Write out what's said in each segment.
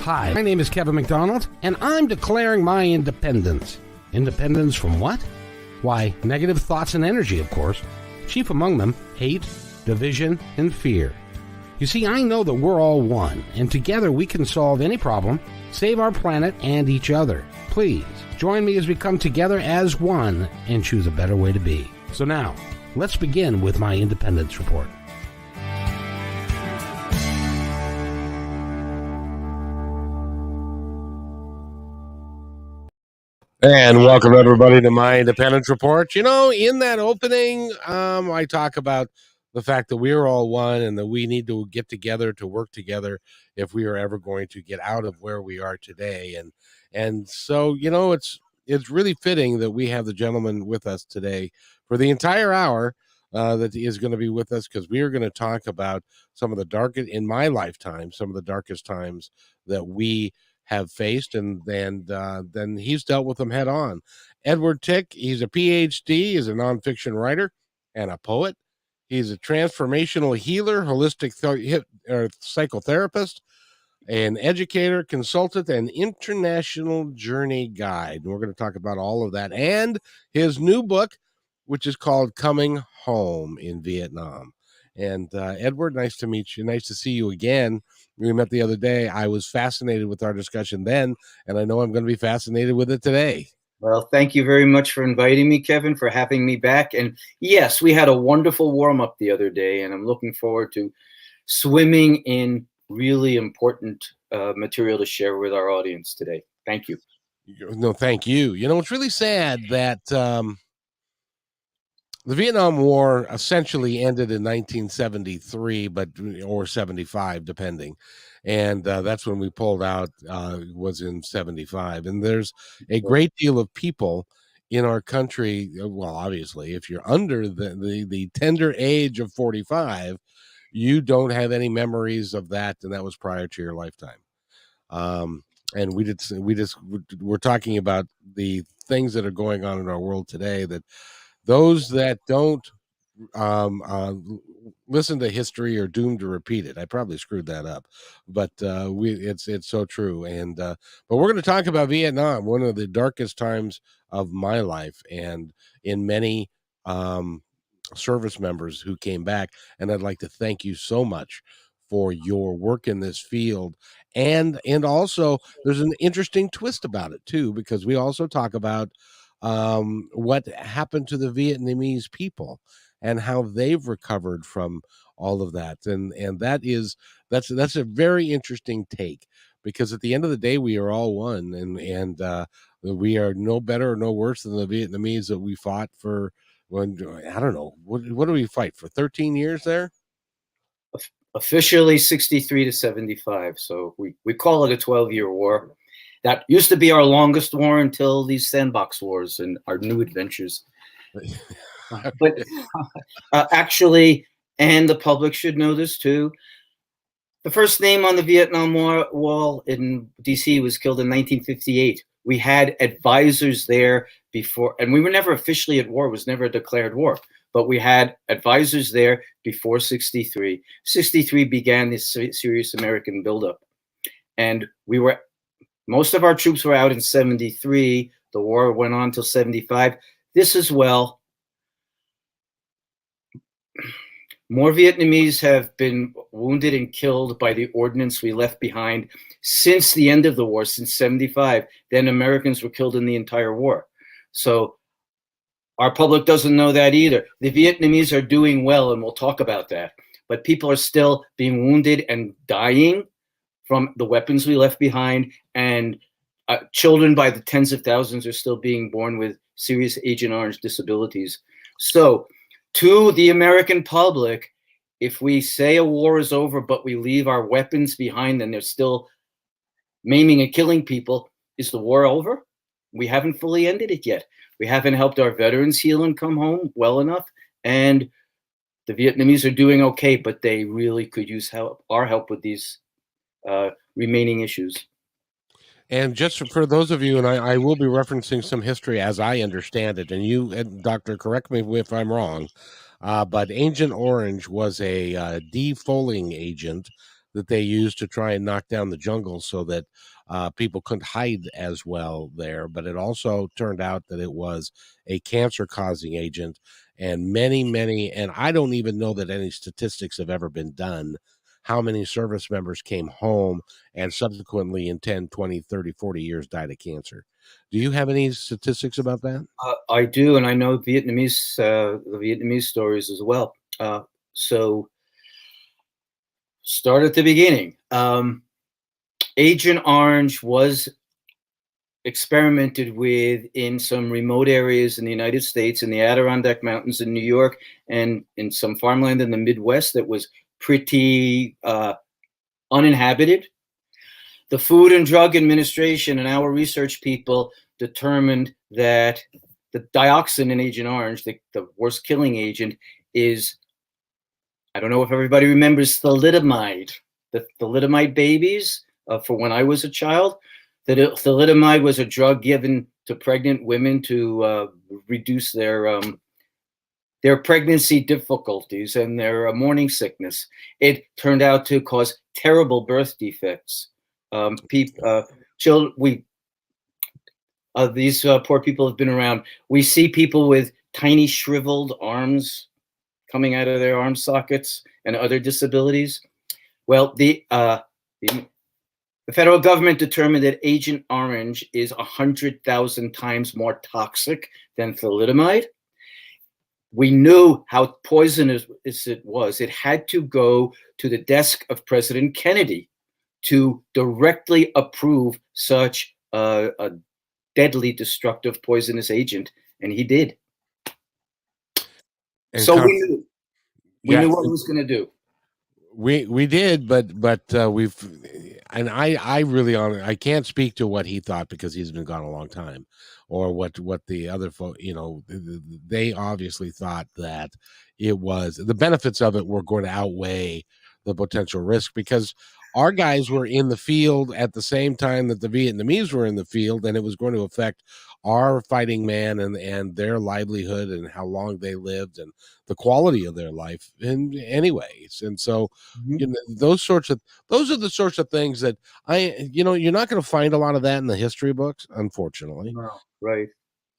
Hi, my name is Kevin McDonald, and I'm declaring my independence. Independence from what? Why, negative thoughts and energy, of course. Chief among them, hate, division, and fear. You see, I know that we're all one, and together we can solve any problem, save our planet and each other. Please, join me as we come together as one and choose a better way to be. So now, let's begin with my independence report. And welcome everybody to my Independence Report. You know, in that opening, I talk about the fact that we are all one and that we need to get together to work together if we are ever going to get out of where we are today. And so, you know, it's really fitting that we have the gentleman with us today for the entire hour that is going to be with us, because we are going to talk about some of the darkest in my lifetime, some of the darkest times that we have faced, and then he's dealt with them head on. Edward Tick, he's a PhD, he's a nonfiction writer and a poet. He's a transformational healer, holistic psychotherapist, an educator, consultant, and international journey guide. And we're going to talk about all of that and his new book, which is called Coming Home in Viet Nam. And Edward, nice to meet you. Nice to see you again. We met the other day. I was fascinated with our discussion then, and I know I'm going to be fascinated with it today. Well, thank you very much for inviting me, Kevin, for having me back. And yes, we had a wonderful warm-up the other day, and I'm looking forward to swimming in really important material to share with our audience today. Thank you. No, thank you. You know, it's really sad that the Vietnam War essentially ended in 1973, or 75, depending. And that's when we pulled out, was in 75. And there's a great deal of people in our country. Well, obviously, if you're under the tender age of 45, you don't have any memories of that. And that was prior to your lifetime. And we're talking about the things that are going on in our world today, that those that don't listen to history are doomed to repeat it. I probably screwed that up, but it's so true. And but we're going to talk about Vietnam, one of the darkest times of my life, and in many service members who came back. And I'd like to thank you so much for your work in this field. And also there's an interesting twist about it too, because we also talk about what happened to the Vietnamese people and how they've recovered from all of that. And that's a very interesting take, because at the end of the day, we are all one, and we are no better or no worse than the Vietnamese that we fought for. When, I don't know, what do we fight for? 13 years there? Officially 63 to 75. So we call it a 12-year war. That used to be our longest war until these sandbox wars and our new adventures. But actually, and the public should know this too, the first name on the Vietnam Wall in D.C. was killed in 1958. We had advisors there before, and we were never officially at war. It was never a declared war. But we had advisors there before 63. 63 began this serious American buildup. And most of our troops were out in 73. The war went on till 75. This as well. More Vietnamese have been wounded and killed by the ordnance we left behind since the end of the war, since 75, than Americans were killed in the entire war. So our public doesn't know that either. The Vietnamese are doing well, and we'll talk about that. But people are still being wounded and dying from the weapons we left behind, and children by the tens of thousands are still being born with serious Agent Orange disabilities. So to the American public, if we say a war is over, but we leave our weapons behind and they're still maiming and killing people, is the war over? We haven't fully ended it yet. We haven't helped our veterans heal and come home well enough. And the Vietnamese are doing okay, but they really could use our help with these remaining issues. And just for those of you, and I will be referencing some history as I understand it, and you, Doctor, correct me if I'm wrong, but Agent Orange was a defoling agent that they used to try and knock down the jungle so that people couldn't hide as well there. But it also turned out that it was a cancer-causing agent, and many, and I don't even know that any statistics have ever been done, how many service members came home and subsequently in 10, 20, 30, 40 years died of cancer. Do you have any statistics about that? I do, and I know the Vietnamese stories as well. So start at the beginning. Agent Orange was experimented with in some remote areas in the United States, in the Adirondack Mountains in New York, and in some farmland in the Midwest that was pretty uninhabited. The Food and Drug Administration and our research people determined that the dioxin in Agent Orange, the worst killing agent, is, I don't know if everybody remembers thalidomide, the thalidomide babies for when I was a child. That thalidomide was a drug given to pregnant women to reduce their pregnancy difficulties and their morning sickness. It turned out to cause terrible birth defects. These poor people have been around. We see people with tiny shriveled arms coming out of their arm sockets and other disabilities. Well, the federal government determined that Agent Orange is 100,000 times more toxic than thalidomide. We knew how poisonous it was. It had to go to the desk of President Kennedy to directly approve such a deadly, destructive, poisonous agent, and he did. And so we knew what he was going to do. We did, but we've, and I really I can't speak to what he thought because he's been gone a long time, or what the other folks, they obviously thought that it was, the benefits of it were going to outweigh the potential risk, because our guys were in the field at the same time that the Vietnamese were in the field, and it was going to affect our fighting man and their livelihood and how long they lived and the quality of their life in anyways. And so, those are the sorts of things that you're not going to find a lot of that in the history books, unfortunately. No, right.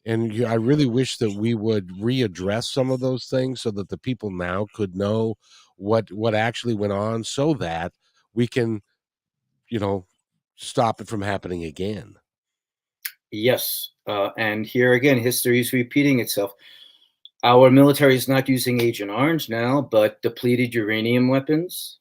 And I really wish that we would readdress some of those things so that the people now could know what actually went on, so that we can, stop it from happening again. Yes. And here again, history is repeating itself. Our military is not using Agent Orange now, but depleted uranium weapons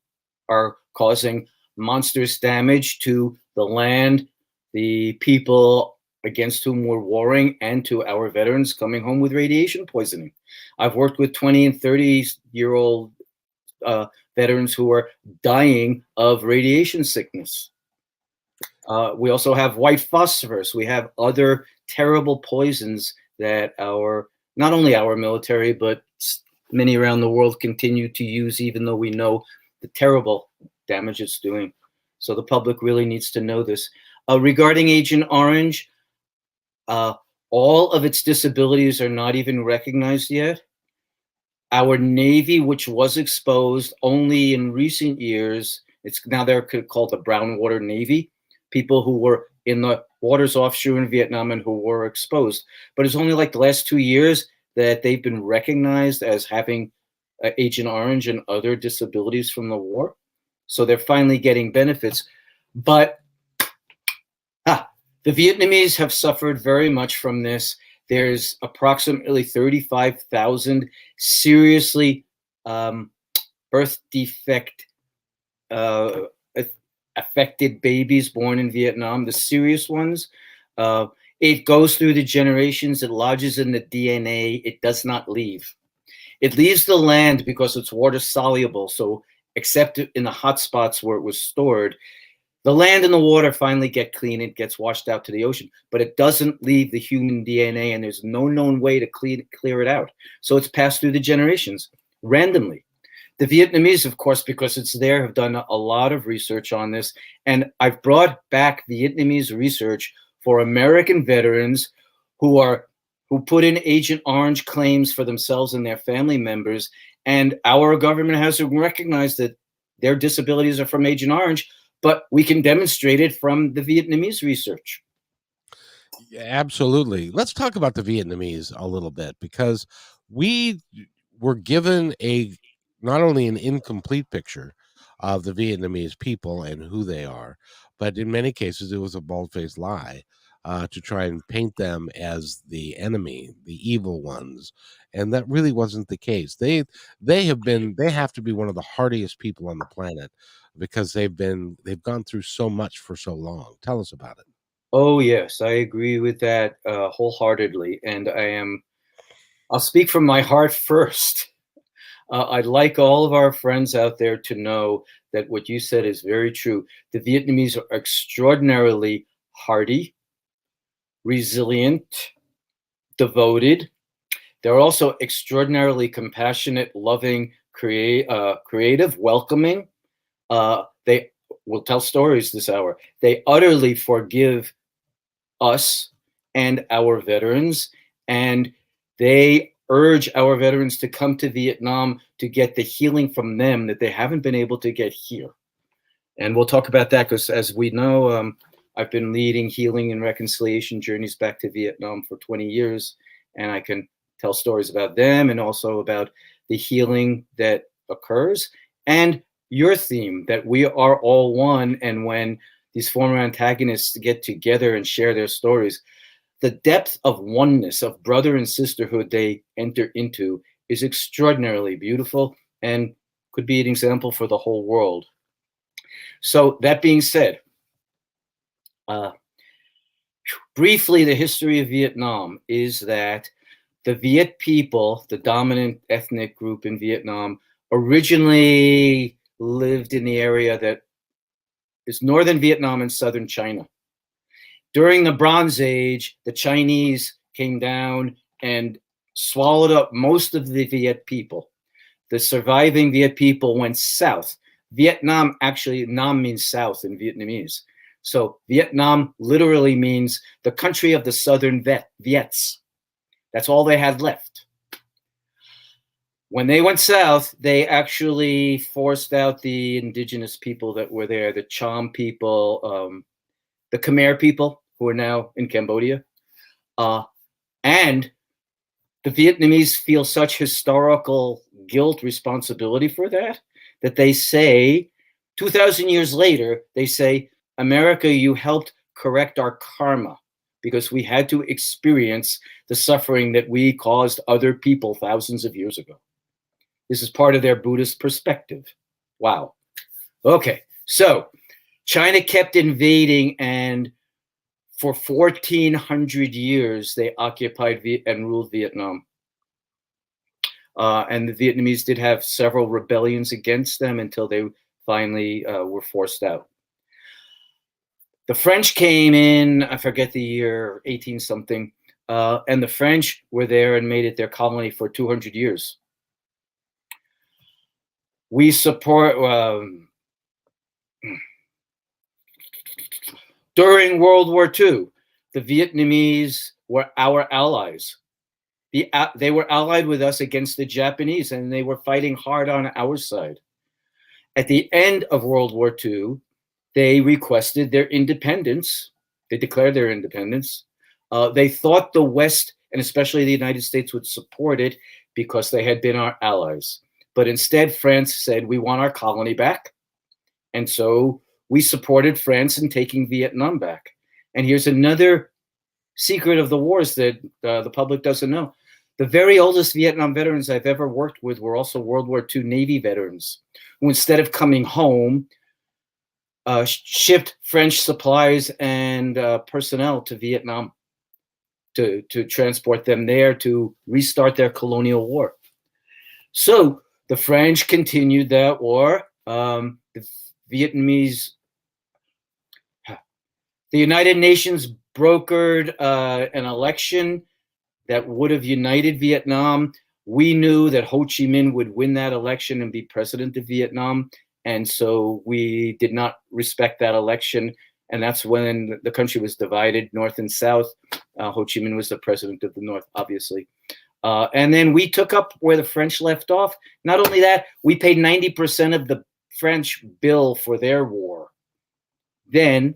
are causing monstrous damage to the land, the people against whom we're warring, and to our veterans coming home with radiation poisoning. I've worked with 20 and 30-year-old veterans who are dying of radiation sickness. We also have white phosphorus. We have other terrible poisons that not only our military, but many around the world continue to use, even though we know the terrible damage it's doing. So the public really needs to know this. Regarding Agent Orange, all of its disabilities are not even recognized yet. Our Navy, which was exposed only in recent years, they're called the Brown Water Navy, people who were in the waters offshore in Vietnam and who were exposed. But it's only like the last 2 years that they've been recognized as having Agent Orange and other disabilities from the war. So they're finally getting benefits. But the Vietnamese have suffered very much from this. There's approximately 35,000 seriously birth defect affected babies born in Vietnam, the serious ones. It goes through the generations. It lodges in the DNA. It does not leave. It leaves the land because it's water soluble. So except in the hot spots where it was stored, the land and the water finally get clean. It gets washed out to the ocean, but it doesn't leave the human DNA, and there's no known way to clear it out. So it's passed through the generations randomly. The Vietnamese, of course, because it's there, have done a lot of research on this. And I've brought back Vietnamese research for American veterans who put in Agent Orange claims for themselves and their family members. And our government has recognized that their disabilities are from Agent Orange, but we can demonstrate it from the Vietnamese research. Yeah, absolutely. Let's talk about the Vietnamese a little bit, because we were given not only an incomplete picture of the Vietnamese people and who they are, but in many cases it was a bald-faced lie to try and paint them as the enemy, the evil ones, and that really wasn't the case. They have to be one of the hardiest people on the planet, because they've gone through so much for so long. Tell us about it. Oh, yes, I agree with that wholeheartedly. And I'll speak from my heart first. I'd like all of our friends out there to know that what you said is very true. The Vietnamese are extraordinarily hardy, resilient, devoted. They're also extraordinarily compassionate, loving, creative, welcoming. They will tell stories this hour. They utterly forgive us and our veterans, and they urge our veterans to come to Vietnam to get the healing from them that they haven't been able to get here. And we'll talk about that because, as we know, I've been leading healing and reconciliation journeys back to Vietnam for 20 years, and I can tell stories about them and also about the healing that occurs, and your theme that we are all one. And when these former antagonists get together and share their stories, the depth of oneness, of brother and sisterhood they enter into is extraordinarily beautiful and could be an example for the whole world. So that being said, briefly, the history of Vietnam is that the Viet people, the dominant ethnic group in Vietnam, originally lived in the area that is northern Vietnam and southern China. During the Bronze Age, the Chinese came down and swallowed up most of the Viet people. The surviving Viet people went south. Vietnam, actually, Nam means south in Vietnamese. So Vietnam literally means the country of the southern Viets. That's all they had left. When they went south, they actually forced out the indigenous people that were there, the Cham people, the Khmer people, who are now in Cambodia. And the Vietnamese feel such historical guilt, responsibility for that, that they say, 2,000 years later, they say, America, you helped correct our karma because we had to experience the suffering that we caused other people thousands of years ago. This is part of their Buddhist perspective. Wow. Okay, so China kept invading, and for 1,400 years, they occupied and ruled Vietnam. And the Vietnamese did have several rebellions against them until they finally were forced out. The French came in, I forget the year, 18-something, and the French were there and made it their colony for 200 years. We support, during World War II, the Vietnamese were our allies. They were allied with us against the Japanese, and they were fighting hard on our side. At the end of World War II, they requested their independence. They declared their independence. They thought the West, and especially the United States, would support it because they had been our allies. But instead, France said, we want our colony back. And so we supported France in taking Vietnam back. And here's another secret of the wars that the public doesn't know. The very oldest Vietnam veterans I've ever worked with were also World War II Navy veterans who, instead of coming home, shipped French supplies and personnel to Vietnam to transport them there to restart their colonial war. So the French continued that war. The Vietnamese, the United Nations brokered an election that would have united Vietnam. We knew that Ho Chi Minh would win that election and be president of Vietnam. And so we did not respect that election. And that's when the country was divided, North and South. Ho Chi Minh was the president of the North, obviously. And then we took up where the French left off. Not only that, we paid 90% of the French bill for their war. Then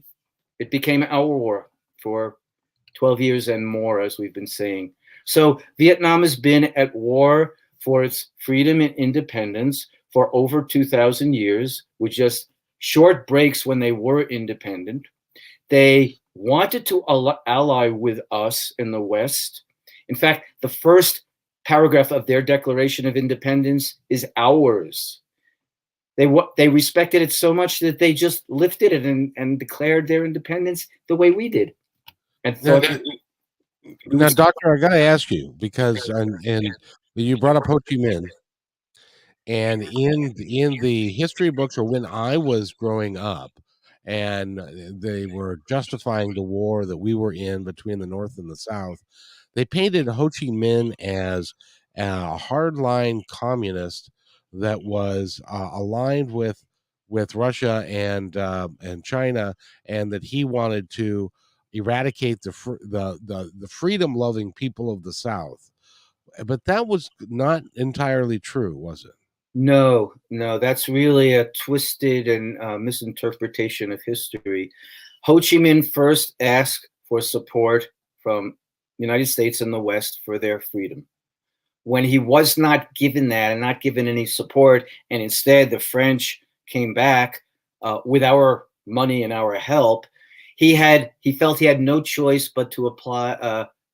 it became our war for 12 years and more, as we've been saying. So Vietnam has been at war for its freedom and independence for over 2,000 years, with just short breaks when they were independent. They wanted to ally with us in the West. In fact, the first paragraph of their Declaration of Independence is ours. They respected it so much that they just lifted it and declared their independence the way we did. And thought now, Doctor, I got to ask you, because and you brought up Ho Chi Minh, and in the history books, or when I was growing up, and they were justifying the war that we were in between the North and the South, they painted Ho Chi Minh as a hardline communist that was aligned with Russia and China, and that he wanted to eradicate the freedom loving people of the South. But that was not entirely true, was it? No, that's really a twisted and misinterpretation of history. Ho Chi Minh first asked for support from the United States and the West for their freedom. When he was not given that and not given any support, and instead the French came back with our money and our help, he felt he had no choice but to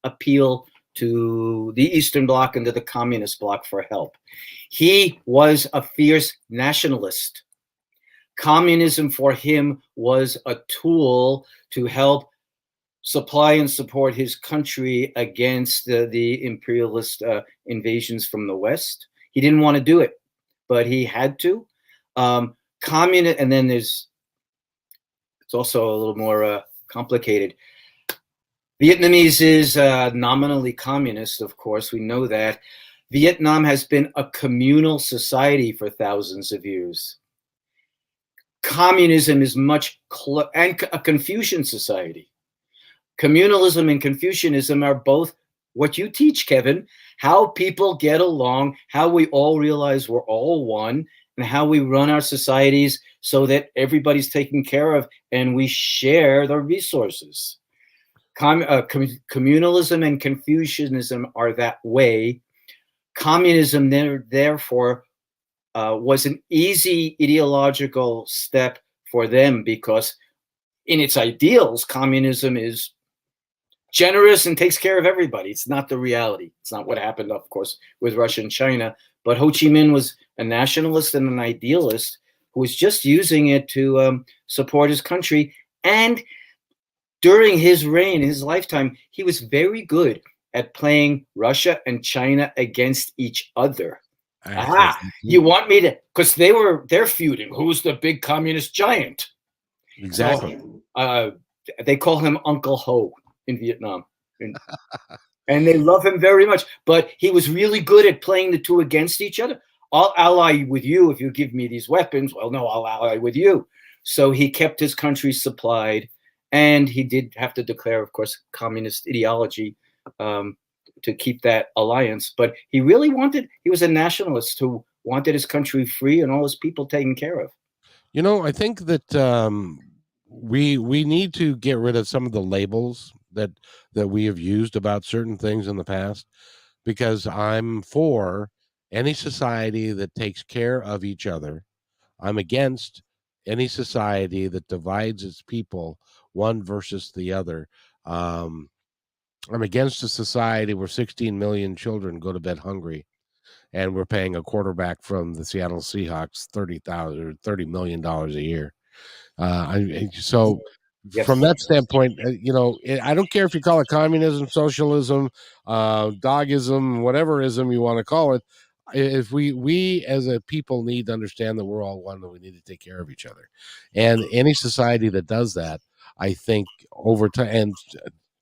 appeal to the Eastern Bloc and to the Communist Bloc for help. He was a fierce nationalist. Communism for him was a tool to help supply and support his country against the imperialist invasions from the West. He didn't want to do it, but he had to. And then it's also a little more complicated. Vietnamese is nominally communist, of course, we know that. Vietnam has been a communal society for thousands of years. Communism is and a Confucian society. Communalism and Confucianism are both what you teach, Kevin, how people get along, how we all realize we're all one, and how we run our societies so that everybody's taken care of and we share the resources. Communalism and Confucianism are that way. Communism, therefore, was an easy ideological step for them, because in its ideals, communism is generous and takes care of everybody. It's not the reality. It's not what happened, of course, with Russia and China. But Ho Chi Minh was a nationalist and an idealist who was just using it to support his country. And during his reign, his lifetime, he was very good at playing Russia and China against each other. You want me to, because they're feuding. Who's the big communist giant? Exactly. They call him Uncle Ho in Vietnam. And they love him very much. But he was really good at playing the two against each other. I'll ally with you if you give me these weapons. Well, no, I'll ally with you. So he kept his country supplied. And he did have to declare, of course, communist ideology to keep that alliance. But he was a nationalist who wanted his country free and all his people taken care of. You know, I think that we need to get rid of some of the labels that we have used about certain things in the past, because I'm for any society that takes care of each other. I'm against any society that divides its people, one versus the other. I'm against a society where 16 million children go to bed hungry, and we're paying a quarterback from the Seattle Seahawks $30 million a year. Yes. From that standpoint, I don't care if you call it communism, socialism, dogism, whatever ism you want to call it. If we as a people need to understand that we're all one, and we need to take care of each other, and any society that does that, I think over time, and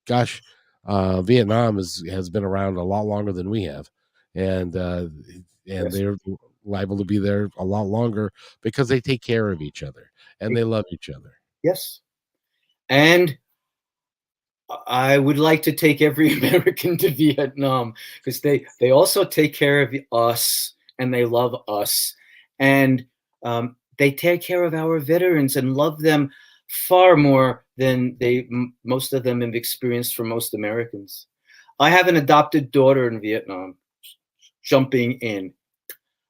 gosh, Vietnam has been around a lot longer than we have, and Yes. they're liable to be there a lot longer because they take care of each other and they love each other. Yes. And I would like to take every American to Vietnam, because they also take care of us and they love us. And they take care of our veterans and love them far more than most of them have experienced for most Americans. I have an adopted daughter in Vietnam, jumping in.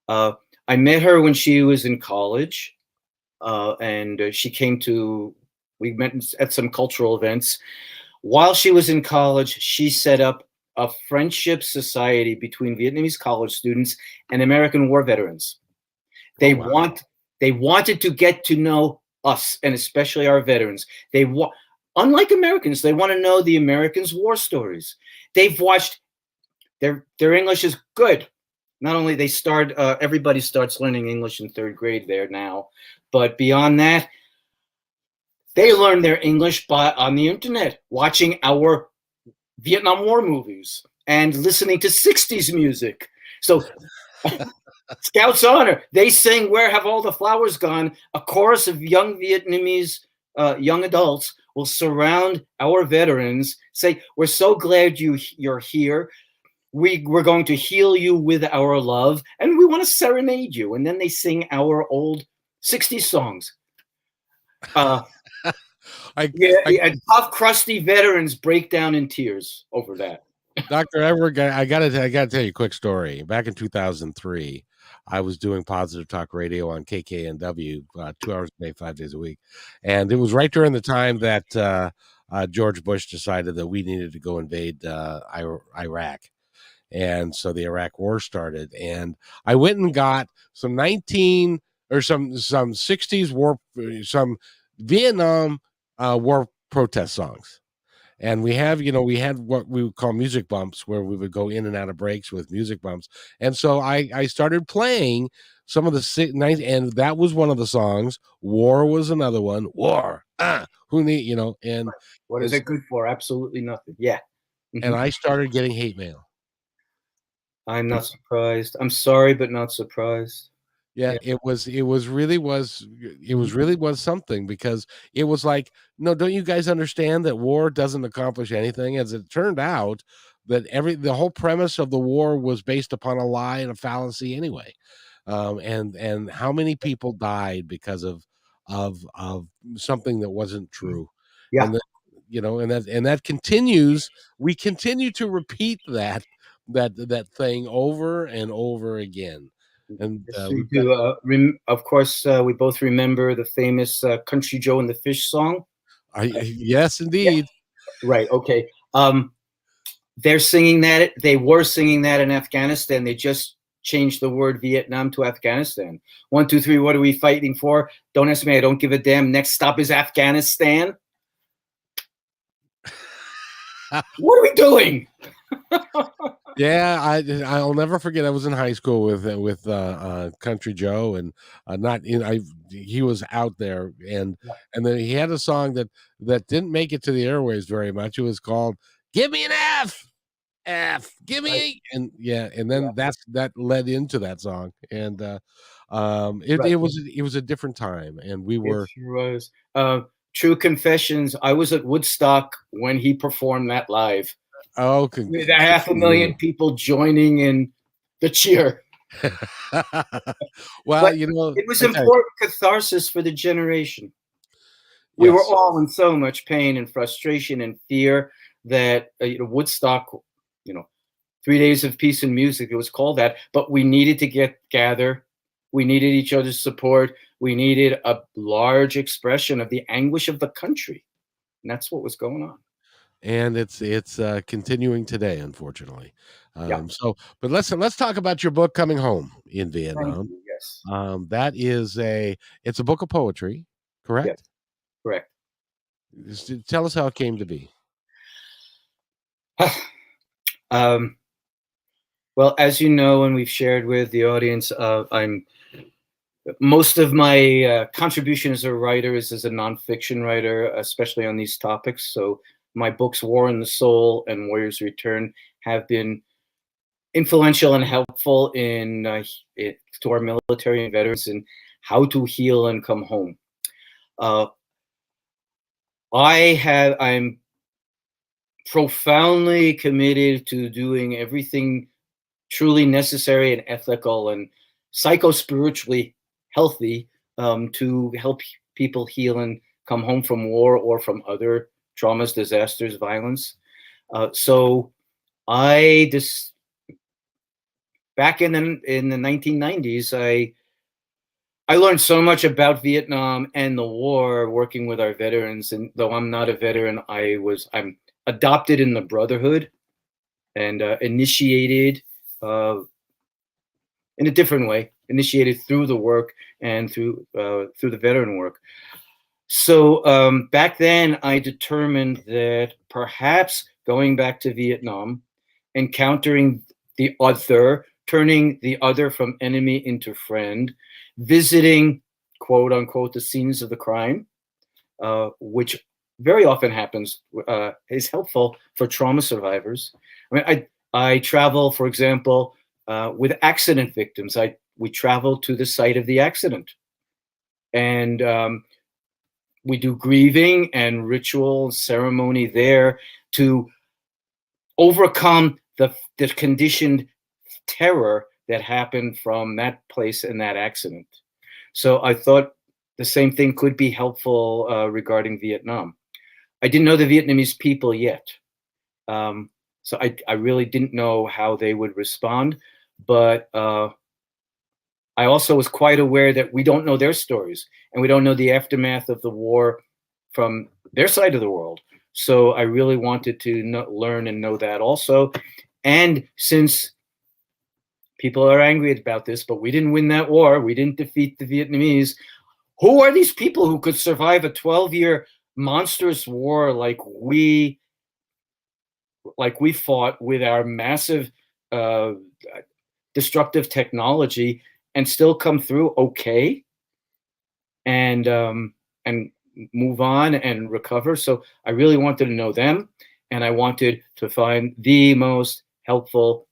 I met her when she was in college, and we met at some cultural events. While she was in college, she set up a friendship society between Vietnamese college students and American war veterans. They wanted to get to know us, and especially our veterans. Unlike Americans, they want to know the Americans' war stories. They've watched. Their English is good. Not only everybody starts learning English in 3rd grade there now, but beyond that, they learn their English on the internet, watching our Vietnam War movies and listening to 60s music. So Scouts Honor, they sing "Where Have All the Flowers Gone?" A chorus of young Vietnamese young adults will surround our veterans, say, "We're so glad you're here. We're going to heal you with our love, and we want to serenade you." And then they sing our old 60s songs. Tough, crusty veterans break down in tears over that. Dr. Edward, I gotta tell you a quick story. Back in 2003, I was doing Positive Talk Radio on KKNW 2 hours a day, 5 days a week, and it was right during the time that George Bush decided that we needed to go invade Iraq. And so the Iraq War started, and I went and got some 60s war, some Vietnam war protest songs. And we had what we would call music bumps, where we would go in and out of breaks with music bumps. And so I started playing some of and that was one of the songs. War was another one. War, who need, and what is it good for? Absolutely nothing. Yeah. And I started getting hate mail. I'm not surprised. I'm sorry, but not surprised. Yeah, it really was something, because it was like, no, don't you guys understand that war doesn't accomplish anything? As it turned out, that the whole premise of the war was based upon a lie and a fallacy anyway. And how many people died because of something that wasn't true. Yeah. And that continues. We continue to repeat that thing over and over again. And we do. Of course, we both remember the famous "Country Joe and the Fish" song. Yes, indeed. Yeah. Right. Okay. They're singing that. They were singing that in Afghanistan. They just changed the word Vietnam to Afghanistan. 1, 2, 3. What are we fighting for? Don't ask me. I don't give a damn. Next stop is Afghanistan. What are we doing? Yeah, I'll never forget. I was in high school with Country Joe, and he was out there, and then he had a song that didn't make it to the airwaves very much. It was called "Give Me an F, give me," and then that led into that song, and it was a different time, and we were. It was True Confessions. I was at Woodstock when he performed that live. Oh, with 500,000 people joining in the cheer. Well, it was important catharsis for the generation. We were all in so much pain and frustration and fear that Woodstock, 3 days of peace and music, it was called that. But we needed to gather. We needed each other's support. We needed a large expression of the anguish of the country, and that's what was going on. And it's continuing today, unfortunately. But let's talk about your book, Coming Home in Vietnam. Yes. That is it's a book of poetry, correct? Yes, correct. Just tell us how it came to be. Well, as you know, and we've shared with the audience, most of my contribution as a writer is as a nonfiction writer, especially on these topics. So my books, War in the Soul and Warrior's Return, have been influential and helpful to our military and veterans in how to heal and come home. I'm profoundly committed to doing everything truly necessary and ethical and psycho-spiritually healthy to help people heal and come home from war or from other traumas, disasters, violence. So I just back in the 1990s, I learned so much about Vietnam and the war working with our veterans. And though I'm not a veteran, I'm adopted in the Brotherhood and initiated in a different way, initiated through the work and through the veteran work. So back then, I determined that perhaps going back to Vietnam, encountering the other, turning the other from enemy into friend, visiting, quote unquote, the scenes of the crime, which very often happens, is helpful for trauma survivors. I mean, I travel, for example, with accident victims. We travel to the site of the accident, and we do grieving and ritual ceremony there to overcome the conditioned terror that happened from that place and that accident. So I thought the same thing could be helpful regarding Vietnam. I didn't know the Vietnamese people yet. So I really didn't know how they would respond, but I also was quite aware that we don't know their stories and we don't know the aftermath of the war from their side of the world. So I really wanted to learn and know that also. And since people are angry about this, but we didn't win that war, we didn't defeat the Vietnamese, who are these people who could survive a 12-year monstrous war like we fought with our massive destructive technology and still come through okay and move on and recover? So I really wanted to know them, and I wanted to find the most helpful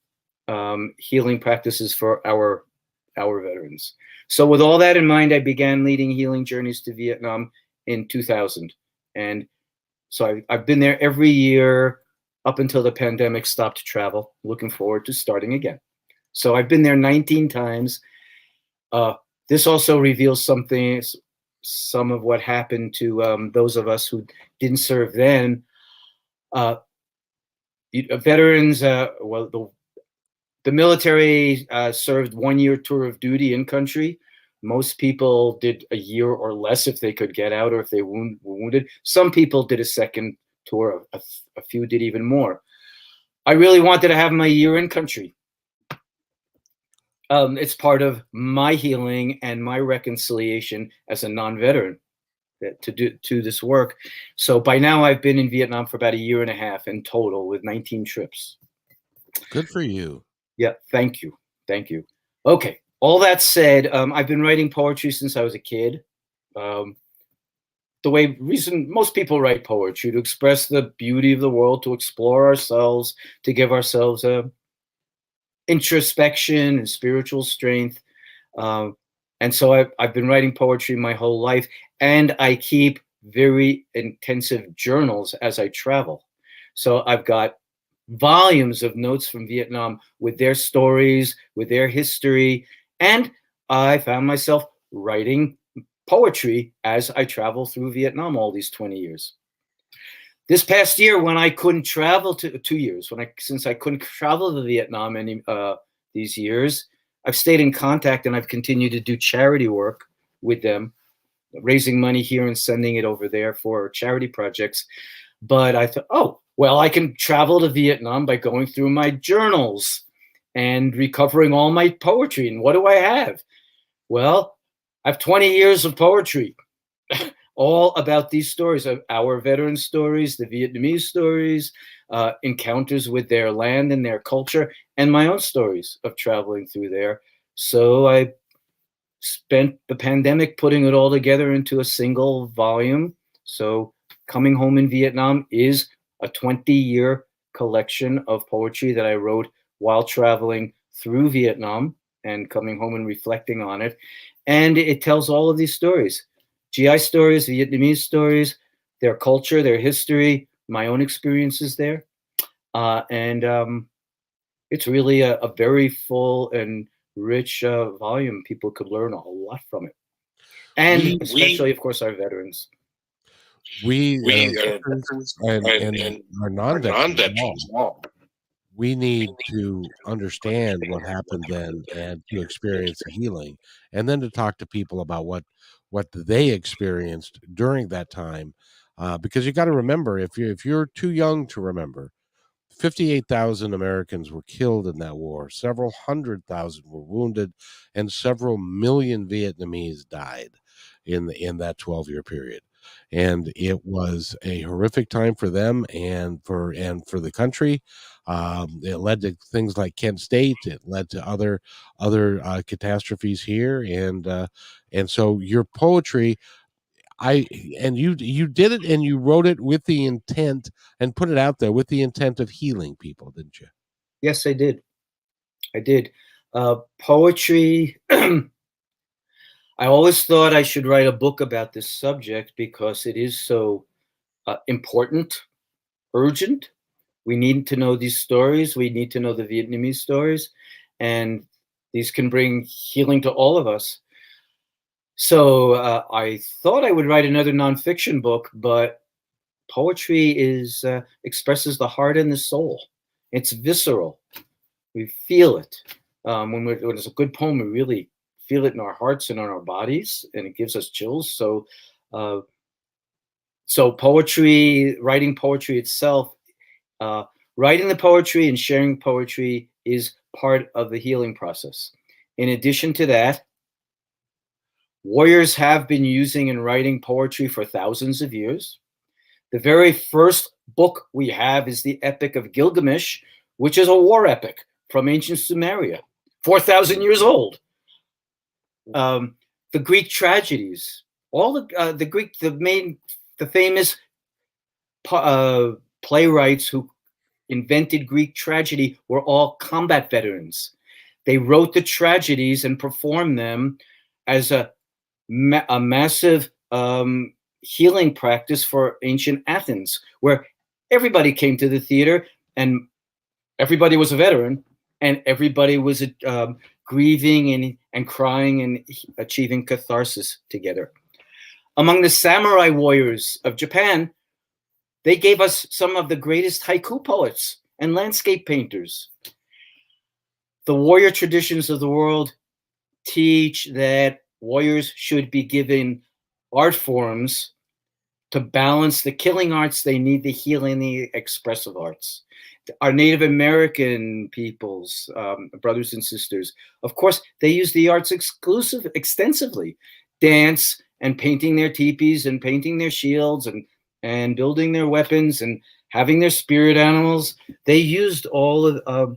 healing practices for our veterans. So with all that in mind, I began leading healing journeys to Vietnam in 2000. And so I've been there every year up until the pandemic stopped travel, looking forward to starting again. So I've been there 19 times. This also reveals some of what happened to those of us who didn't serve then. Veterans, the military served 1 year tour of duty in country. Most people did a year or less if they could get out or if they were wounded. Some people did a second tour. A few did even more. I really wanted to have my year in country. It's part of my healing and my reconciliation as a non-veteran to do this work. So by now I've been in Vietnam for about a year and a half in total with 19 trips. Good for you. Yeah, thank you. Thank you. Okay, all that said, I've been writing poetry since I was a kid. The reason most people write poetry, to express the beauty of the world, to explore ourselves, to give ourselves a introspection and spiritual strength. And so I've been writing poetry my whole life, and I keep very intensive journals as I travel. So I've got volumes of notes from Vietnam with their stories, with their history, and I found myself writing poetry as I travel through Vietnam all these 20 years. This past year, when I couldn't travel to 2 years, since I couldn't travel to Vietnam these years, I've stayed in contact and I've continued to do charity work with them, raising money here and sending it over there for charity projects. But I thought, oh, well, I can travel to Vietnam by going through my journals and recovering all my poetry. And what do I have? Well, I have 20 years of poetry, all about these stories, of our veteran stories, the Vietnamese stories, encounters with their land and their culture, and my own stories of traveling through there. So I spent the pandemic putting it all together into a single volume. So Coming Home in Vietnam is a 20-year collection of poetry that I wrote while traveling through Vietnam and coming home and reflecting on it. And it tells all of these stories, GI stories, Vietnamese stories, their culture, their history, my own experiences there. And it's really a very full and rich volume. People could learn a whole lot from it. And especially, of course, our veterans. We and our non-veterans, we need to understand what happened then and to experience the healing, and then to talk to people about what they experienced during that time, because you got to remember, if you're too young to remember, 58,000 Americans were killed in that war, several 100,000 were wounded, and several million Vietnamese died in that 12-year period. And it was a horrific time for them and for the country. It led to things like Kent State. It led to other catastrophes here, and so your poetry, you did it, and you wrote it with the intent and put it out there with the intent of healing people, didn't you? Yes, I did. Poetry. I always thought I should write a book about this subject because it is so important, urgent. We need to know these stories. We need to know the Vietnamese stories, and these can bring healing to all of us. So I thought I would write another nonfiction book, but poetry expresses the heart and the soul. It's visceral. We feel it. When it's a good poem, we really feel it in our hearts and in our bodies, and it gives us chills. So poetry, writing poetry itself, writing the poetry and sharing poetry is part of the healing process. In addition to that, warriors have been using and writing poetry for thousands of years. The very first book we have is the Epic of Gilgamesh, which is a war epic from ancient Sumeria, 4,000 years old. The Greek tragedies, all the famous playwrights who invented Greek tragedy were all combat veterans. They wrote the tragedies and performed them as a massive healing practice for ancient Athens, where everybody came to the theater and everybody was a veteran and everybody was grieving and crying and achieving catharsis together. Among the samurai warriors of Japan, they gave us some of the greatest haiku poets and landscape painters. The warrior traditions of the world teach that warriors should be given art forms to balance the killing arts. They need the healing, the expressive arts. Our Native American peoples, brothers and sisters, of course, they use the arts extensively. Dance and painting their teepees and painting their shields and building their weapons and having their spirit animals. They used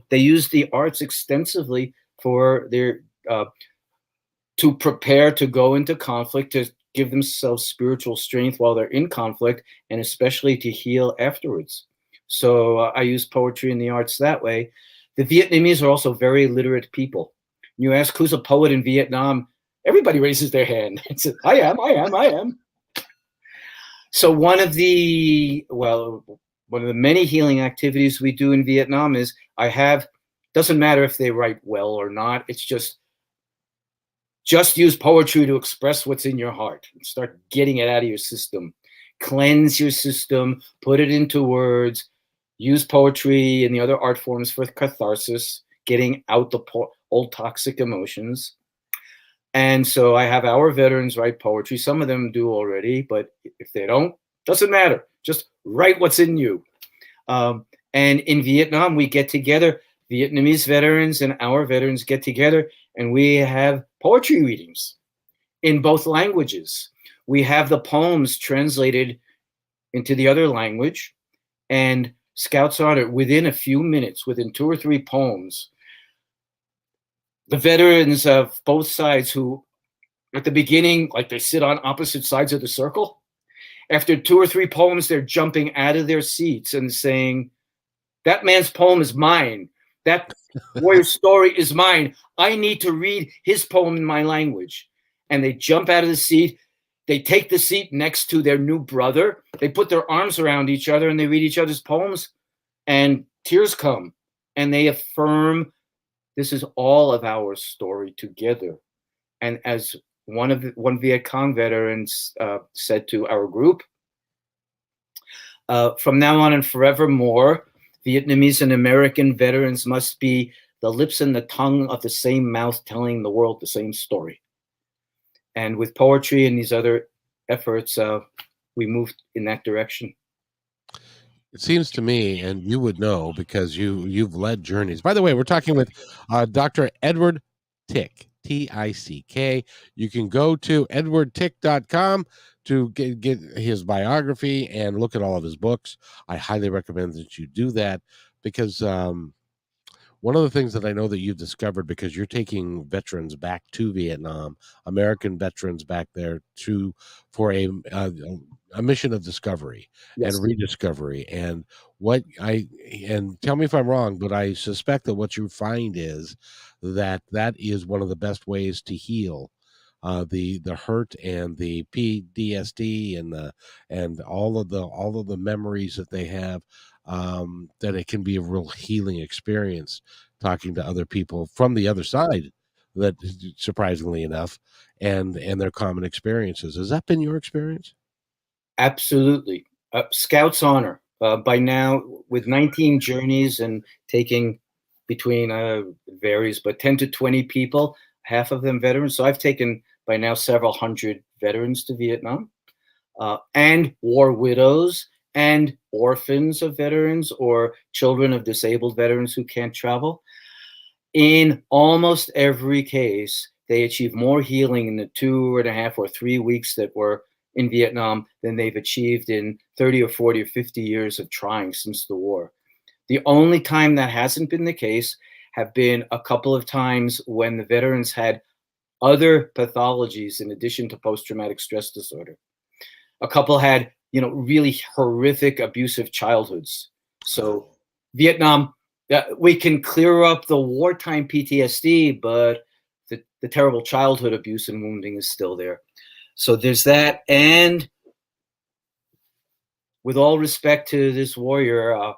they used the arts extensively for their to prepare to go into conflict, to give themselves spiritual strength while they're in conflict, and especially to heal afterwards. So I use poetry and the arts that way. The Vietnamese are also very literate people. You ask who's a poet in Vietnam, everybody raises their hand and says, I am. So one of the many healing activities we do in Vietnam is doesn't matter if they write well or not, it's just use poetry to express what's in your heart. Start getting it out of your system. Cleanse your system, put it into words, use poetry and the other art forms for catharsis, getting out the old toxic emotions. And so I have our veterans write poetry. Some of them do already, but if they don't, doesn't matter. Just write what's in you. And in Vietnam, we get together, Vietnamese veterans and our veterans get together, and we have poetry readings in both languages. We have the poems translated into the other language, and Scouts Honor, within a few minutes, within 2 or 3 poems, the veterans of both sides who, at the beginning, like they sit on opposite sides of the circle, after 2 or 3 poems, they're jumping out of their seats and saying, that man's poem is mine. That warrior's story is mine. I need to read his poem in my language. And they jump out of the seat. They take the seat next to their new brother. They put their arms around each other and they read each other's poems. And tears come. And they affirm, this is all of our story together. And as one Viet Cong veteran said to our group, from now on and forevermore, Vietnamese and American veterans must be the lips and the tongue of the same mouth telling the world the same story. And with poetry and these other efforts, we moved in that direction. It seems to me, and you would know because you've led journeys. By the way, we're talking with Dr. Edward Tick, Tick. You can go to edwardtick.com to get his biography and look at all of his books. I highly recommend that you do that because one of the things that I know that you've discovered, because you're taking veterans back to Vietnam, American veterans back there for a mission of discovery and rediscovery. And tell me if I'm wrong, but I suspect that what you find is that is one of the best ways to heal the hurt and the PTSD and all of the memories that they have. That it can be a real healing experience talking to other people from the other side, that surprisingly enough, and their common experiences. Has that been your experience? Absolutely. Scout's honor. By now, with 19 journeys and taking between, varies, but 10 to 20 people, half of them veterans. So I've taken by now several hundred veterans to Vietnam, and war widows, and orphans of veterans or children of disabled veterans who can't travel. In almost every case, they achieve more healing in the 2.5 or 3 weeks that were in Vietnam than they've achieved in 30 or 40 or 50 years of trying since the war. The only time that hasn't been the case have been a couple of times when the veterans had other pathologies in addition to post-traumatic stress disorder. A couple had really horrific abusive childhoods. So Vietnam, we can clear up the wartime PTSD, but the terrible childhood abuse and wounding is still there. So there's that. And with all respect to this warrior,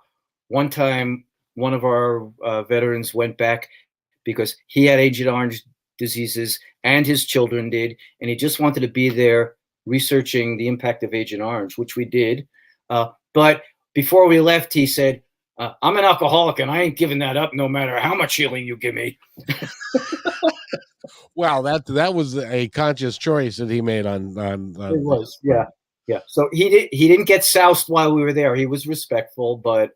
one time one of our veterans went back because he had Agent Orange diseases and his children did, and he just wanted to be there researching the impact of Agent Orange, which we did. But before we left, he said, I'm an alcoholic and I ain't giving that up no matter how much healing you give me. Wow, that was a conscious choice that he made on it was, yeah. So he didn't get soused while we were there. He was respectful, but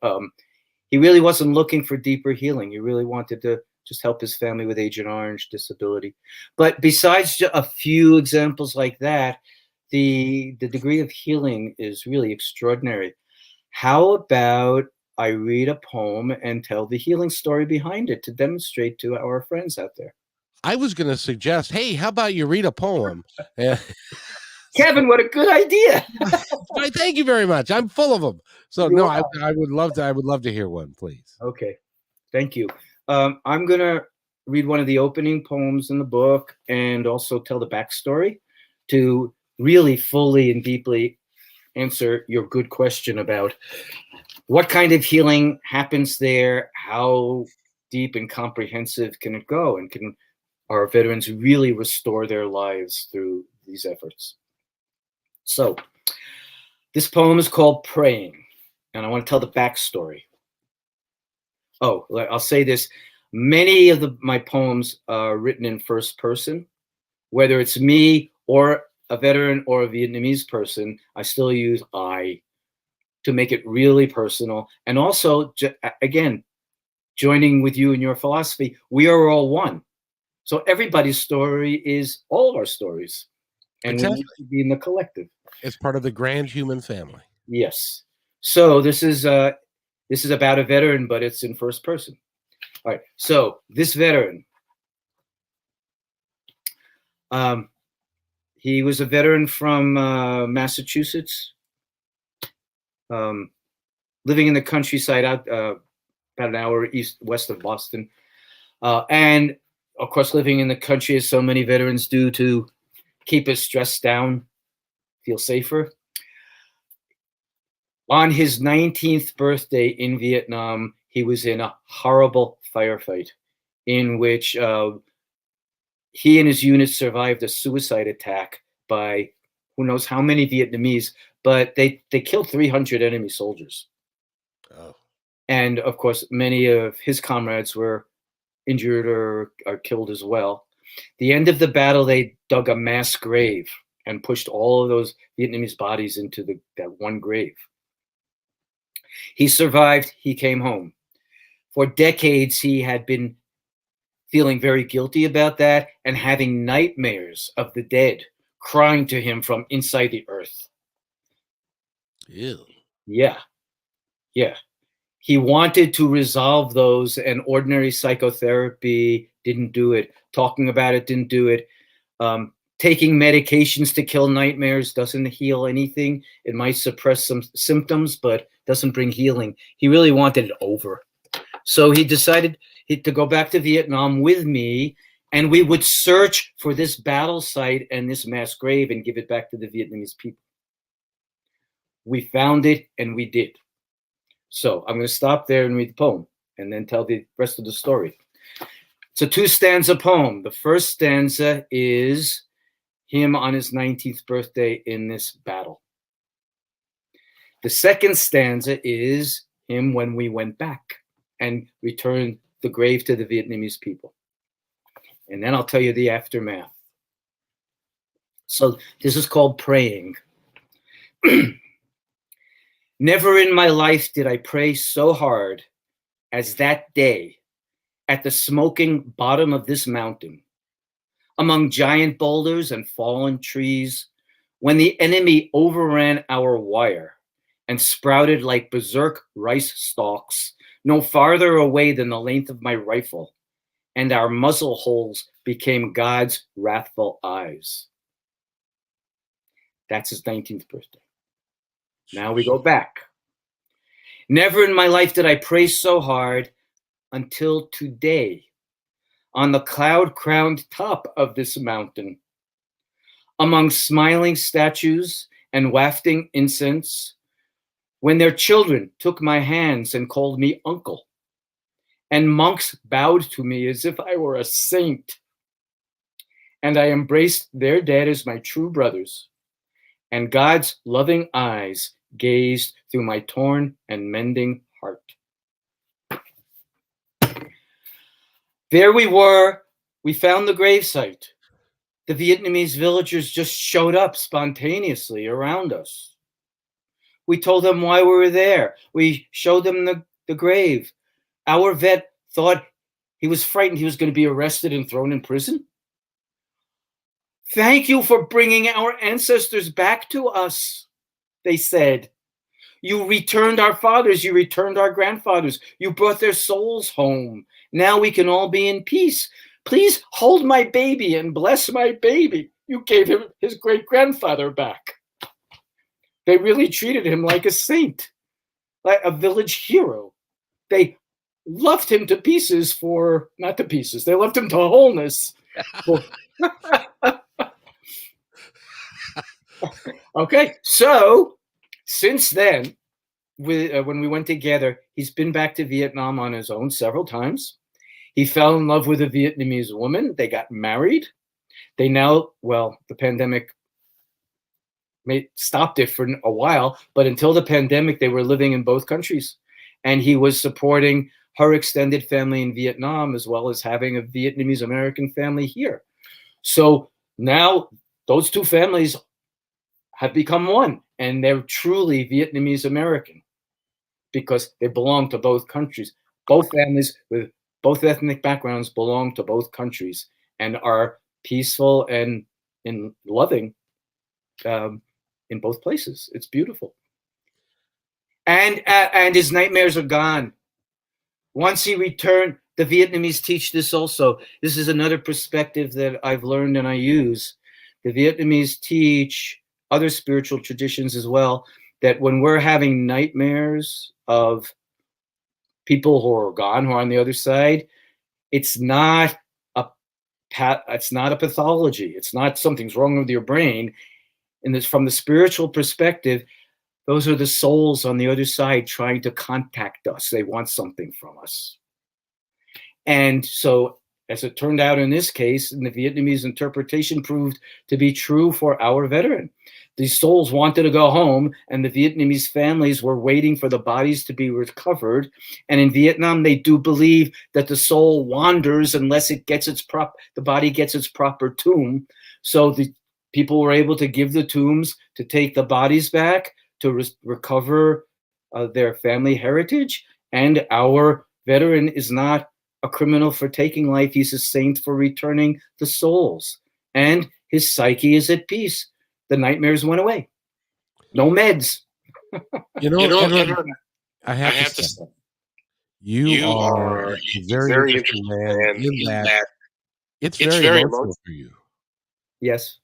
he really wasn't looking for deeper healing. He really wanted to just help his family with Agent Orange disability. But besides a few examples like that, the degree of healing is really extraordinary. How about I read a poem and tell the healing story behind it to demonstrate to our friends out there? I was going to suggest, hey, how about you read a poem? Kevin, what a good idea! Thank you very much. I'm full of them. So I would love to hear one, please. Okay, thank you. I'm going to read one of the opening poems in the book and also tell the backstory to really fully and deeply answer your good question about what kind of healing happens there, how deep and comprehensive can it go, and can our veterans really restore their lives through these efforts. So this poem is called Praying, and I want to tell the backstory. Oh, I'll say this. Many of my poems are written in first person. Whether it's me or a veteran or a Vietnamese person, I still use I to make it really personal. And also, again, joining with you in your philosophy, we are all one. So everybody's story is all of our stories. And exactly. We need to be in the collective. It's part of the grand human family. Yes. So this is about a veteran, but it's in first person. All right. So this veteran, he was a veteran from Massachusetts, living in the countryside out about an hour west of Boston, and of course living in the country as so many veterans do to keep his stress down, feel safer. On his 19th birthday in Vietnam, he was in a horrible firefight in which he and his unit survived a suicide attack by who knows how many Vietnamese, but they killed 300 enemy soldiers. Oh. And of course, many of his comrades were injured or killed as well. The end of the battle, they dug a mass grave and pushed all of those Vietnamese bodies into that one grave. He survived. He came home. For decades, he had been feeling very guilty about that and having nightmares of the dead crying to him from inside the earth. Ew. Yeah. He wanted to resolve those, and ordinary psychotherapy didn't do it. Talking about it didn't do it. Taking medications to kill nightmares doesn't heal anything. It might suppress some symptoms, but doesn't bring healing. He really wanted it over. So he decided to go back to Vietnam with me, and we would search for this battle site and this mass grave and give it back to the Vietnamese people. We found it, and we did. So I'm going to stop there and read the poem and then tell the rest of the story. It's a 2-stanza poem. The first stanza is him on his 19th birthday in this battle. The second stanza is him when we went back and returned the grave to the Vietnamese people. And then I'll tell you the aftermath. So this is called Praying. Never in my life did I pray so hard as that day at the smoking bottom of this mountain, among giant boulders and fallen trees, when the enemy overran our wire and sprouted like berserk rice stalks, no farther away than the length of my rifle, and our muzzle holes became God's wrathful eyes. That's his 19th birthday. Now we go back. Never in my life did I pray so hard until today, on the cloud-crowned top of this mountain, among smiling statues and wafting incense, when their children took my hands and called me uncle, and monks bowed to me as if I were a saint, and I embraced their dead as my true brothers, and God's loving eyes gazed through my torn and mending heart. There we were. We found the gravesite. The Vietnamese villagers just showed up spontaneously around us. We told them why we were there. We showed them the grave. Our vet thought he was frightened he was going to be arrested and thrown in prison. Thank you for bringing our ancestors back to us, they said. You returned our fathers. You returned our grandfathers. You brought their souls home. Now we can all be in peace. Please hold my baby and bless my baby. You gave him his great-grandfather back. They really treated him like a saint, like a village hero. They loved him to pieces not to pieces. They loved him to wholeness. Okay, so since then, when we went together, he's been back to Vietnam on his own several times. He fell in love with a Vietnamese woman. They got married. They now, the pandemic stopped it for a while, but until the pandemic, they were living in both countries. And he was supporting her extended family in Vietnam, as well as having a Vietnamese American family here. So now those two families have become one, and they're truly Vietnamese American because they belong to both countries. Both families with both ethnic backgrounds belong to both countries and are peaceful and loving in both places. It's beautiful. And his nightmares are gone. Once he returned, the Vietnamese teach this also. This is another perspective that I've learned and I use. The Vietnamese teach other spiritual traditions as well, that when we're having nightmares of people who are gone, who are on the other side, it's not a pathology. It's not something's wrong with your brain. And from the spiritual perspective, those are the souls on the other side trying to contact us. They want something from us. And so as it turned out in this case, and the Vietnamese interpretation proved to be true for our veteran. These souls wanted to go home, and the Vietnamese families were waiting for the bodies to be recovered. And in Vietnam, they do believe that the soul wanders unless it gets the body gets its proper tomb. So the people were able to give the tombs to take the bodies back to recover their family heritage. And our veteran is not a criminal for taking life. He's a saint for returning the souls. And his psyche is at peace. The nightmares went away. No meds. Edward, I have to say, you are a very interesting man in that it's very emotional for you. Yes.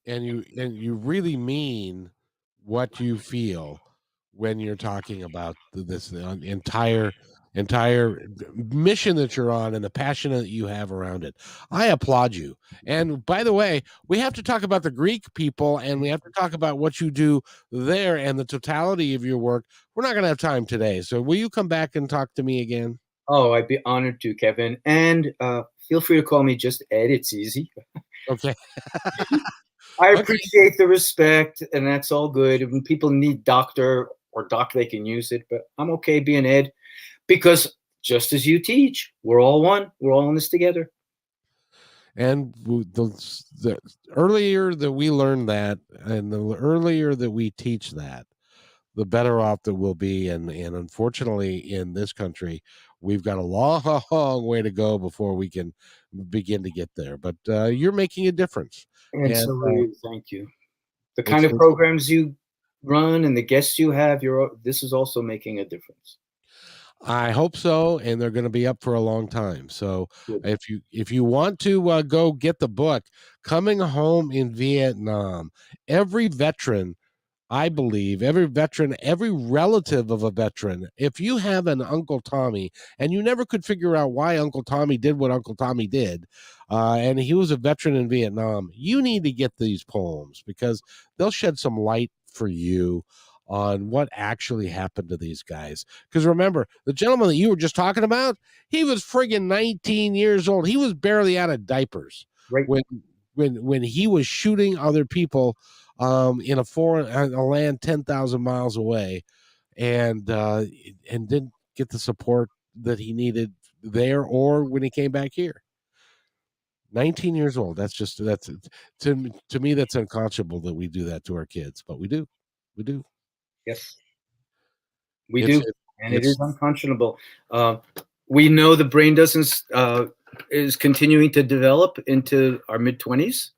And you really mean what you feel when you're talking about this entire mission that you're on and the passion that you have around it. I applaud you. And by the way, we have to talk about the Greek people, and we have to talk about what you do there and the totality of your work. We're not going to have time today. So will you come back and talk to me again? Oh, I'd be honored to, Kevin. And feel free to call me just Ed. It's easy. Okay. I appreciate the respect, and that's all good. When people need doctor or doc, they can use it, but I'm okay being Ed, because just as you teach, we're all one. We're all in this together. And the earlier that we learn that, and the earlier that we teach that, the better off that we'll be. And unfortunately, in this country, we've got a long way to go before we can begin to get there. But you're making a difference. And so thank you. The kind of programs you run and the guests you have, this is also making a difference. I hope so, and they're going to be up for a long time. So if you want to go get the book, Coming Home in Vietnam, every veteran, I believe, every veteran, every relative of a veteran, if you have an Uncle Tommy and you never could figure out why Uncle Tommy did what Uncle Tommy did, and he was a veteran in Vietnam, you need to get these poems, because they'll shed some light for you on what actually happened to these guys. Because remember, the gentleman that you were just talking about, he was friggin' 19 years old. He was barely out of diapers when he was shooting other people in a land 10,000 miles away, and didn't get the support that he needed there or when he came back here. 19 years old. That's to me, that's unconscionable that we do that to our kids, but we do. Yes, we do. And it is unconscionable. We know the brain is continuing to develop into our mid-20s.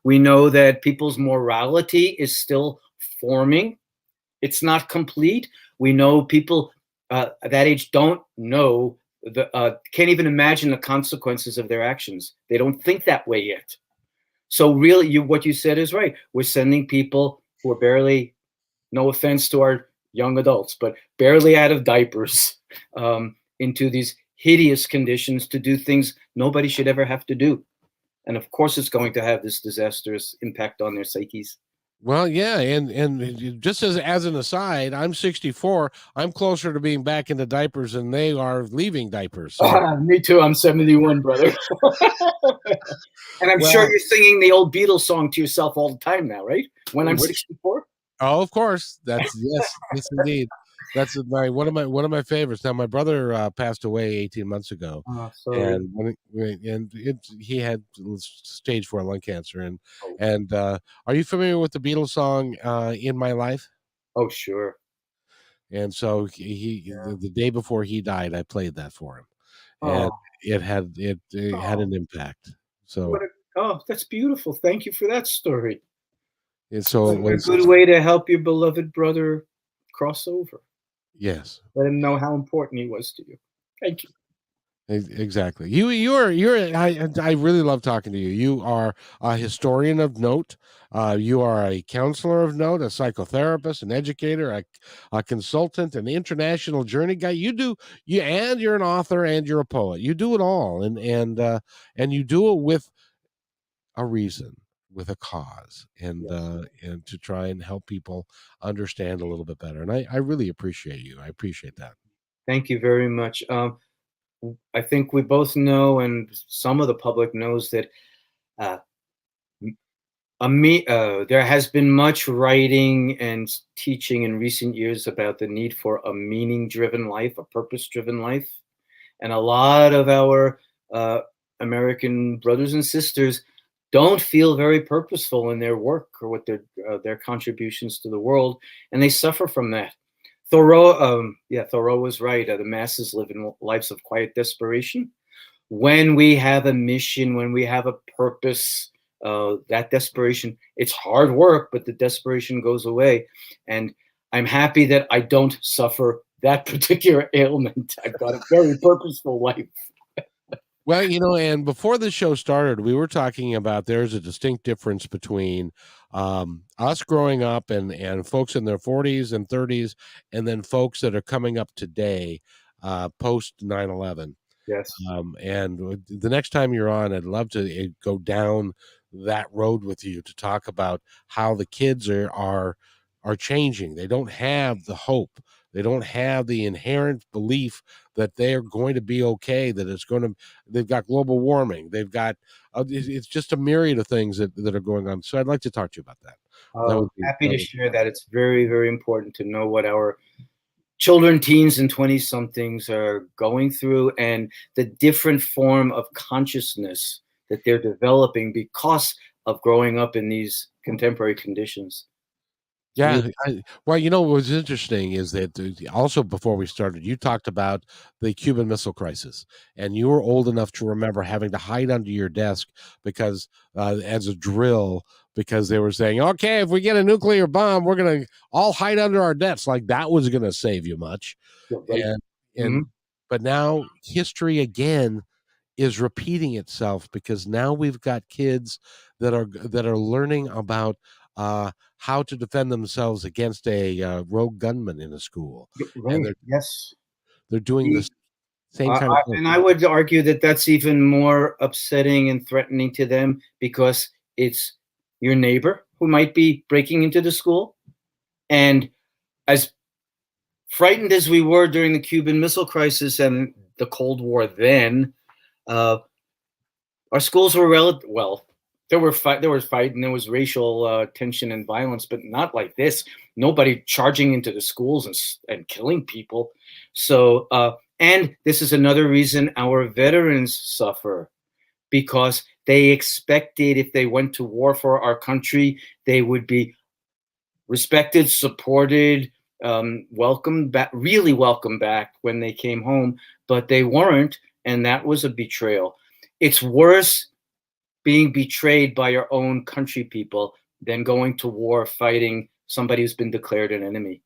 We know that people's morality is still forming. It's not complete. We know people at that age don't know, can't even imagine the consequences of their actions. They don't think that way yet. So really, what you said is right. We're sending people who are barely, no offense to our young adults, but barely out of diapers into these hideous conditions to do things nobody should ever have to do. And of course, it's going to have this disastrous impact on their psyches. Well, yeah, and just as an aside, I'm 64. I'm closer to being back into diapers than they are leaving diapers. So. Me too. I'm 71, brother. And I'm sure you're singing the old Beatles song to yourself all the time now, right? When I'm 64. Oh, of course. That's yes, indeed. That's one of my favorites. Now, my brother passed away 18 months ago, and he had stage 4 lung cancer. And are you familiar with the Beatles song "In My Life"? Oh, sure. And so the day before he died, I played that for him, and it had an impact. So that's beautiful. Thank you for that story. And so it was a good way to help your beloved brother cross over. Yes. Let him know how important he was to you. Thank you. Exactly. I really love talking to you. You are a historian of note. You are a counselor of note, a psychotherapist, an educator, a consultant, an international journey guide. And you're an author and you're a poet. You do it all, and you do it with a reason, with a cause, and to try and help people understand a little bit better. And I really appreciate you. I appreciate that. Thank you very much. I think we both know, and some of the public knows, that uh, there has been much writing and teaching in recent years about the need for a meaning-driven life, a purpose-driven life. And a lot of our American brothers and sisters don't feel very purposeful in their work or with their contributions to the world, and they suffer from that. Thoreau was right. The masses live in lives of quiet desperation. When we have a mission, when we have a purpose, that desperation, it's hard work, but the desperation goes away. And I'm happy that I don't suffer that particular ailment. I've got a very purposeful life. Well, and before the show started, we were talking about there's a distinct difference between us growing up and folks in their 40s and 30s, and then folks that are coming up today, post 9/11. Yes. And the next time you're on, I'd love to go down that road with you to talk about how the kids are changing. They don't have the hope. They don't have the inherent belief that they're going to be okay, that they've got global warming. They've got, it's just a myriad of things that are going on. So I'd like to talk to you about that. Happy to share that. It's very, very important to know what our children, teens, and 20-somethings are going through, and the different form of consciousness that they're developing because of growing up in these contemporary conditions. Yeah. Well, what was interesting is that also before we started, you talked about the Cuban Missile Crisis, and you were old enough to remember having to hide under your desk because as a drill, because they were saying, okay, if we get a nuclear bomb, we're going to all hide under our desks. Like that was going to save you much. Right. But now history again is repeating itself, because now we've got kids that are learning about how to defend themselves against a rogue gunman in a school. Right. And they're doing the same kind of thing. And I would argue that that's even more upsetting and threatening to them, because it's your neighbor who might be breaking into the school. And as frightened as we were during the Cuban Missile Crisis and the Cold War then, our schools were there was fight, and there was racial tension and violence, but not like this. Nobody charging into the schools and killing people. So, and this is another reason our veterans suffer, because they expected if they went to war for our country, they would be respected, supported, welcomed back, really welcomed back when they came home, but they weren't, and that was a betrayal. It's worse being betrayed by your own country people than going to war fighting somebody who's been declared an enemy.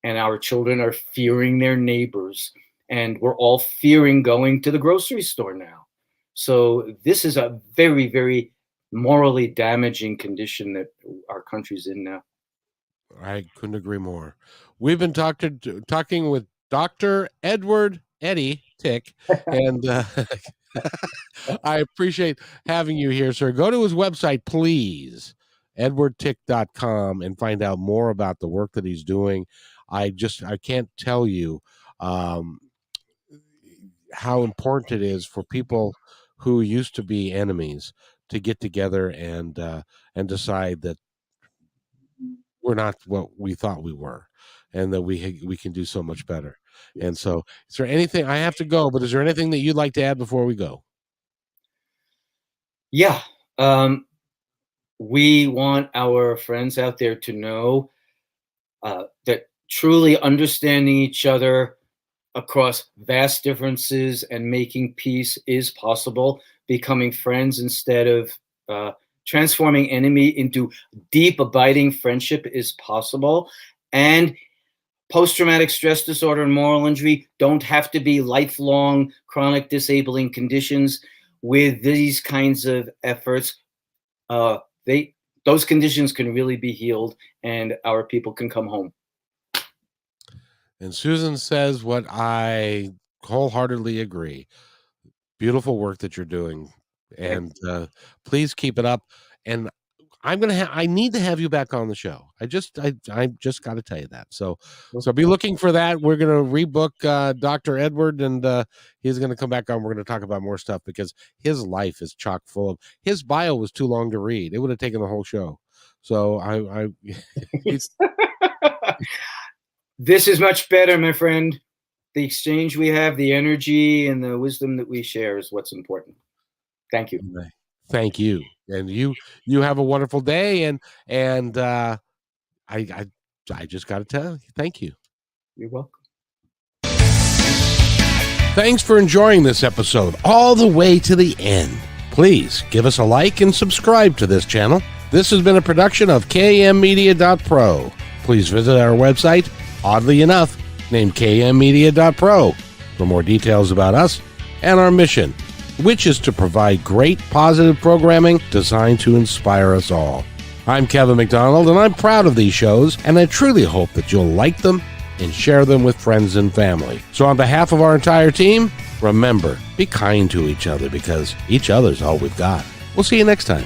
And our children are fearing their neighbors, and we're all fearing going to the grocery store now. So this is a very, very morally damaging condition that our country's in now. I couldn't agree more. We've been talking with Dr. Edward Eddie Tick, and I appreciate having you here, sir. Go to his website, please, edwardtick.com, and find out more about the work that he's doing. I can't tell you how important it is for people who used to be enemies to get together and decide that we're not what we thought we were, and that we can do so much better. And so, is there anything, I have to go, but is there anything that you'd like to add before we go? Yeah. We want our friends out there to know that truly understanding each other across vast differences and making peace is possible. Becoming friends instead of transforming enemy into deep, abiding friendship is possible. And post-traumatic stress disorder and moral injury don't have to be lifelong, chronic, disabling conditions. With these kinds of efforts, those conditions can really be healed, and our people can come home. And Susan says what I wholeheartedly agree. Beautiful work that you're doing, and please keep it up. And I need to have you back on the show. I just got to tell you that. So be looking for that. We're going to rebook Dr. Edward, and he's going to come back on. We're going to talk about more stuff because his life is chock full of. His bio was too long to read. It would have taken the whole show. So This is much better, my friend. The exchange we have, the energy and the wisdom that we share is what's important. Thank you. Thank you. And you have a wonderful day. And I just got to tell you, thank you. You're welcome. Thanks for enjoying this episode all the way to the end. Please give us a like and subscribe to this channel. This has been a production of kmmedia.pro. Please visit our website, oddly enough, named kmmedia.pro, for more details about us and our mission, which is to provide great positive programming designed to inspire us all. I'm Kevin McDonald, and I'm proud of these shows, and I truly hope that you'll like them and share them with friends and family. So on behalf of our entire team, remember, be kind to each other because each other's all we've got. We'll see you next time.